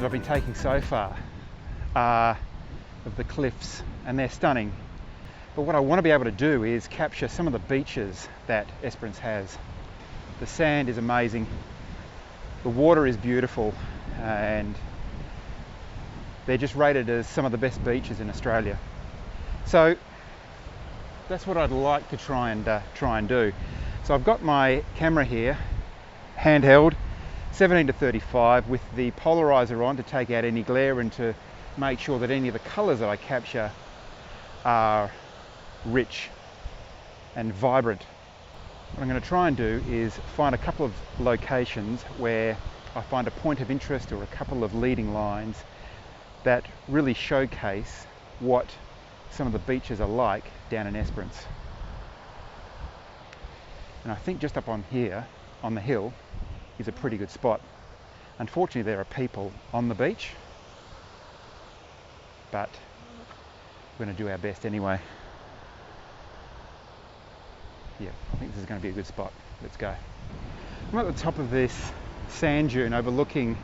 I've been taking so far are of the cliffs, and they're stunning. But what I want to be able to do is capture some of the beaches that Esperance has. The sand is amazing, the water is beautiful, and they're just rated as some of the best beaches in Australia. So that's what I'd like to try and do. So I've got my camera here, handheld, 17 to 35, with the polariser on to take out any glare and to make sure that any of the colours that I capture are rich and vibrant. What I'm going to try and do is find a couple of locations where I find a point of interest or a couple of leading lines that really showcase what some of the beaches are like down in Esperance. And I think just up on here, on the hill, is a pretty good spot. Unfortunately, there are people on the beach, but we're going to do our best anyway. Yeah, I think this is going to be a good spot. Let's go. I'm at the top of this sand dune overlooking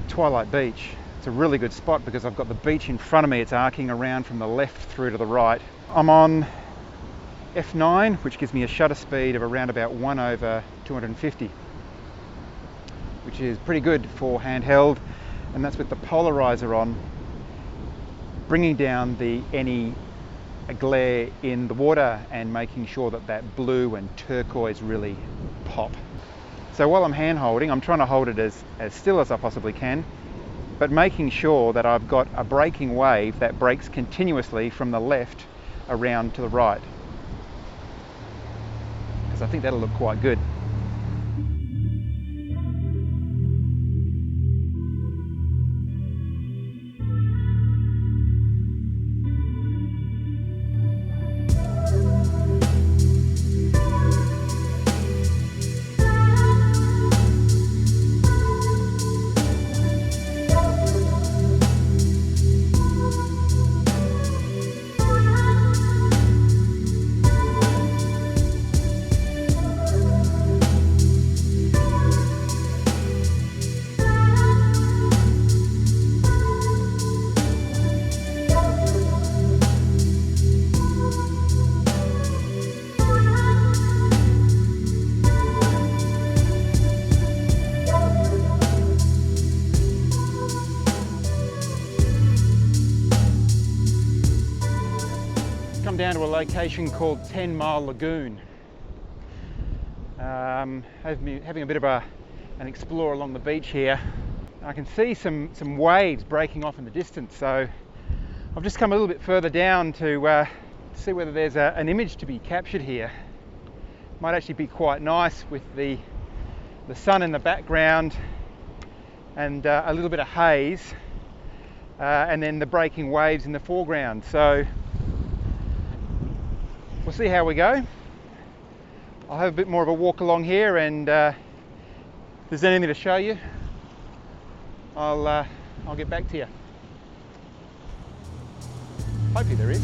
Twilight Beach. It's a really good spot because I've got the beach in front of me. It's arcing around from the left through to the right. I'm on F9, which gives me a shutter speed of around about 1/250, which is pretty good for handheld, and that's with the polariser on, bringing down any glare in the water and making sure that that blue and turquoise really pop. So while I'm hand holding, I'm trying to hold it as still as I possibly can, but making sure that I've got a breaking wave that breaks continuously from the left around to the right, because I think that'll look quite good. Come down to a location called 10 Mile Lagoon. Having a bit of an explore along the beach here. I can see some waves breaking off in the distance, so I've just come a little bit further down to see whether there's an image to be captured here. Might actually be quite nice with the sun in the background and a little bit of haze, and then the breaking waves in the foreground. So we'll see how we go. I'll have a bit more of a walk along here, and if there's anything to show you, I'll get back to you. Hopefully there is.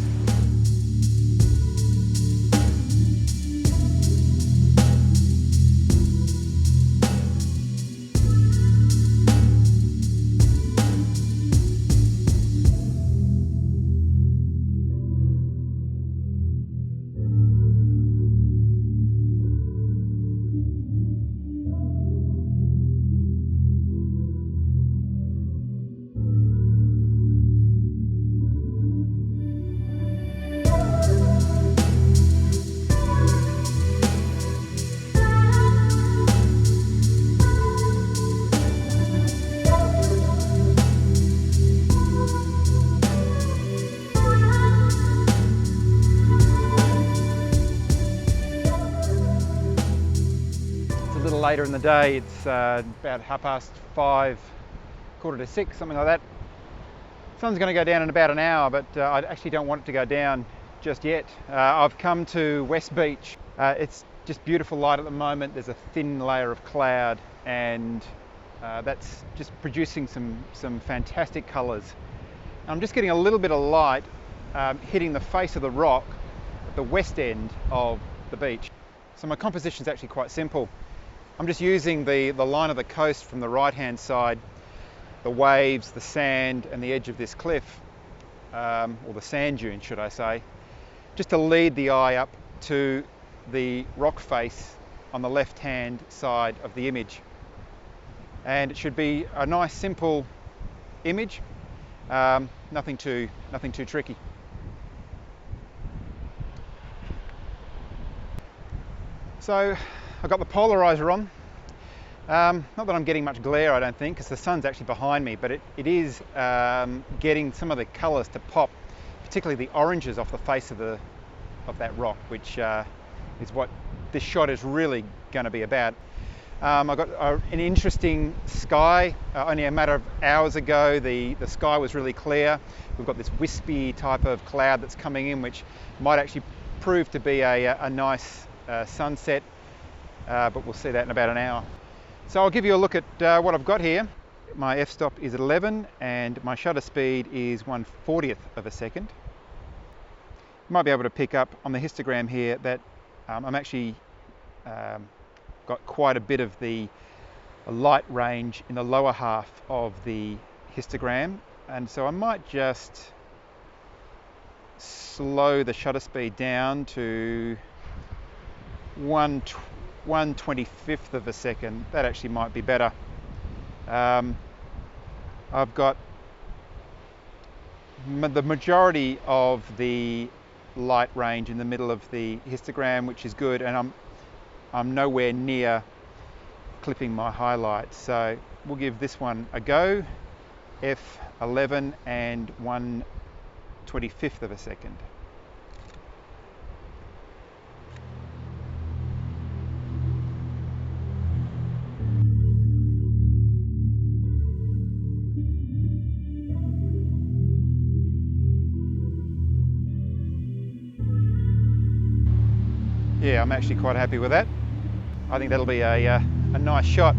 Later in the day, it's about 5:30, 5:45, something like that. Sun's going to go down in about an hour, but I actually don't want it to go down just yet. I've come to West Beach. It's just beautiful light at the moment. There's a thin layer of cloud, and that's just producing some fantastic colours. I'm just getting a little bit of light hitting the face of the rock at the west end of the beach. So my composition is actually quite simple. I'm just using the line of the coast from the right hand side the waves, the sand and the edge of this cliff, or the sand dune should I say, just to lead the eye up to the rock face on the left hand side of the image. And it should be a nice simple image, nothing too tricky. So I've got the polariser on. Not that I'm getting much glare, I don't think, because the sun's actually behind me, but it is getting some of the colours to pop, particularly the oranges off the face of that rock, which is what this shot is really going to be about. I got an interesting sky. Only a matter of hours ago, the sky was really clear. We've got this wispy type of cloud that's coming in, which might actually prove to be a nice sunset, but we'll see that in about an hour. So I'll give you a look at what I've got here. My f-stop is at 11 and my shutter speed is 1/40th of a second. You might be able to pick up on the histogram here that I'm actually got quite a bit of the light range in the lower half of the histogram, and so I might just slow the shutter speed down to 1/25th of a second. That actually might be better. I've got the majority of the light range in the middle of the histogram, which is good, and I'm nowhere near clipping my highlights, so we'll give this one a go. F11 and 1/25th of a second. Yeah, I'm actually quite happy with that. I think that'll be a nice shot.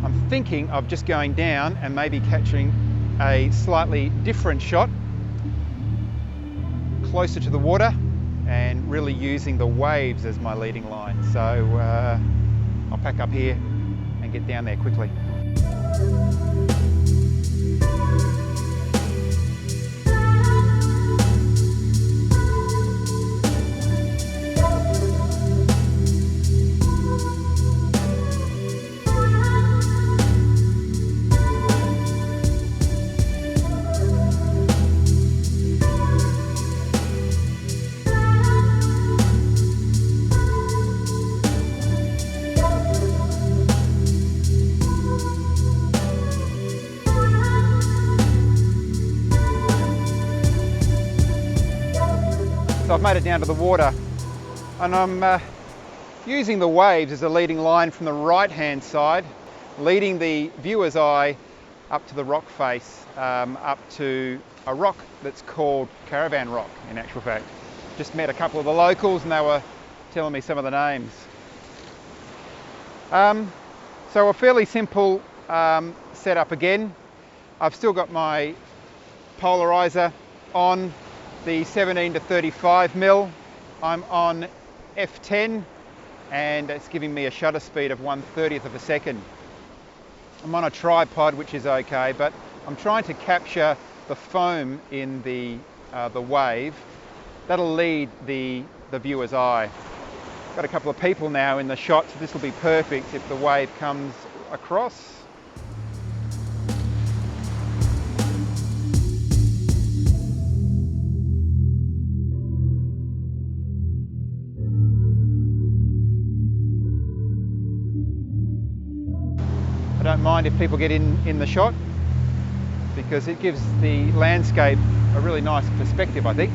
I'm thinking of just going down and maybe catching a slightly different shot closer to the water and really using the waves as my leading line. So I'll pack up here and get down there quickly. So I've made it down to the water, and I'm using the waves as a leading line from the right hand side, leading the viewer's eye up to the rock face, up to a rock that's called Caravan Rock in actual fact. Just met a couple of the locals and they were telling me some of the names. So a fairly simple setup again. I've still got my polariser on the 17 to 35 mil. I'm on f10 and it's giving me a shutter speed of 1/30th of a second. I'm on a tripod, which is okay, but I'm trying to capture the foam in the wave. That'll lead the viewer's eye. Got a couple of people now in the shot, so this will be perfect if the wave comes across. I don't mind if people get in the shot because it gives the landscape a really nice perspective, I think.